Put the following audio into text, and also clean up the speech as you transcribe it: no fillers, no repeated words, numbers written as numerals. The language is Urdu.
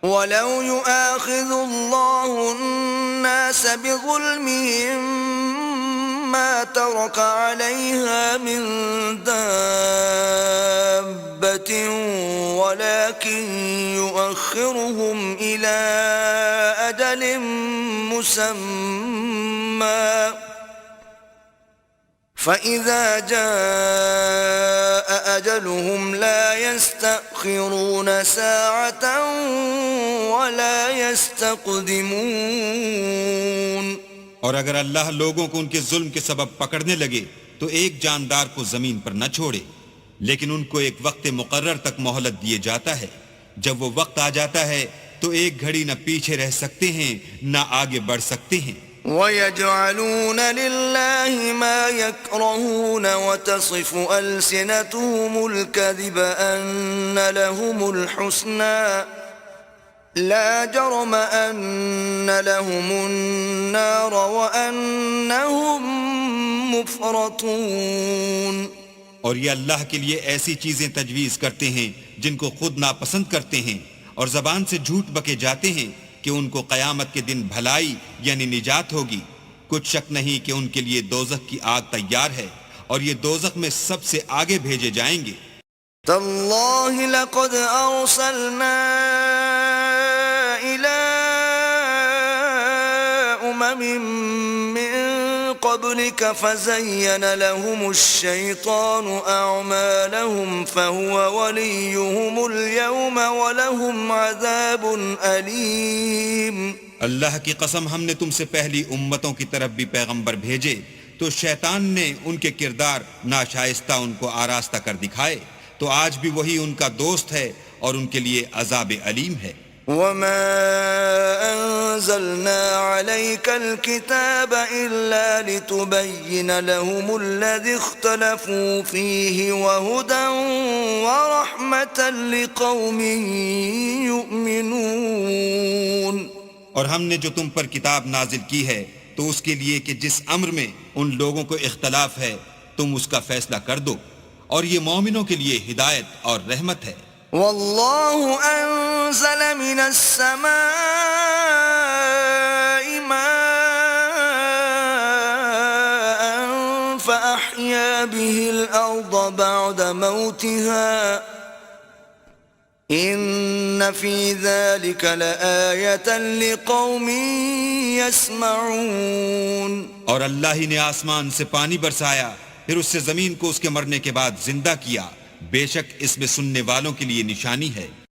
وَلَوْ يُؤَاخِذُ اللَّهُ النَّاسَ بِظُلْمِهِمْ مَا تَرَكَ عَلَيْهَا مِنْ دَابَّةٍ وَلَكِنْ يُؤَخِّرُهُمْ إِلَى أَجَلٍ مُّسَمًّى فَإِذَا جَاءَ أَجَلُهُمْ لَا يَسْتَأْخِرُونَ سَاعَةً وَلَا يَسْتَقْدِمُونَ۔ اور اگر اللہ لوگوں کو ان کے ظلم کے سبب پکڑنے لگے تو ایک جاندار کو زمین پر نہ چھوڑے، لیکن ان کو ایک وقت مقرر تک مہلت دیے جاتا ہے۔ جب وہ وقت آ جاتا ہے تو ایک گھڑی نہ پیچھے رہ سکتے ہیں نہ آگے بڑھ سکتے ہیں۔ وَيَجْعَلُونَ لِلَّهِ مَا يَكْرَهُونَ وَتَصِفُ أَلْسِنَتُهُمُ الْكَذِبَ أَنَّ لَهُمُ الْحُسْنَى لَا جَرَمَ أَنَّ لَهُمُ النَّارَ وَأَنَّهُمْ مُفْرَطُونَ۔ اور یہ اللہ کے لیے ایسی چیزیں تجویز کرتے ہیں جن کو خود ناپسند کرتے ہیں، اور زبان سے جھوٹ بکے جاتے ہیں کہ ان کو قیامت کے دن بھلائی یعنی نجات ہوگی۔ کچھ شک نہیں کہ ان کے لیے دوزخ کی آگ تیار ہے، اور یہ دوزخ میں سب سے آگے بھیجے جائیں گے۔ تَاللَّهِ لَقَدْ أَرْسَلْنَا إِلَىٰ أُمَمٍ مِّن قَبْلِكَ فَزَيَّنَ لَهُمُ الشَّيْطَانُ أَعْمَالَهُمْ فَهُوَ وَلِيُّهُمُ الْيَوْمَ وَلَهُمْ عَذَابٌ أَلِيمٌ۔ اللہ کی قسم، ہم نے تم سے پہلی امتوں کی طرف بھی پیغمبر بھیجے تو شیطان نے ان کے کردار ناشائستہ ان کو آراستہ کر دکھائے، تو آج بھی وہی ان کا دوست ہے اور ان کے لیے عذاب علیم ہے۔ وَمَا أَنزَلْنَا عَلَيْكَ الْكِتَابَ إِلَّا لِتُبَيِّنَ لَهُمُ الَّذِي اخْتَلَفُوا فِيهِ وَهُدًى وَرَحْمَةً لِقَوْمٍ يُؤْمِنُونَ۔ اور ہم نے جو تم پر کتاب نازل کی ہے تو اس کے لیے کہ جس امر میں ان لوگوں کو اختلاف ہے تم اس کا فیصلہ کر دو، اور یہ مومنوں کے لیے ہدایت اور رحمت ہے۔ وَاللَّهُ أَنزَلَ مِنَ السَّمَاءِ مَاءً فَأَحْيَا بِهِ الْأَرْضَ بَعْدَ مَوْتِهَا إِنَّ فِي ذَلِكَ لَآيَةً لِقَوْمٍ يَسْمَعُونَ۔ اور اللہ ہی نے آسمان سے پانی برسایا، پھر اس سے زمین کو اس کے مرنے کے بعد زندہ کیا، بے شک اس میں سننے والوں کے لیے نشانی ہے۔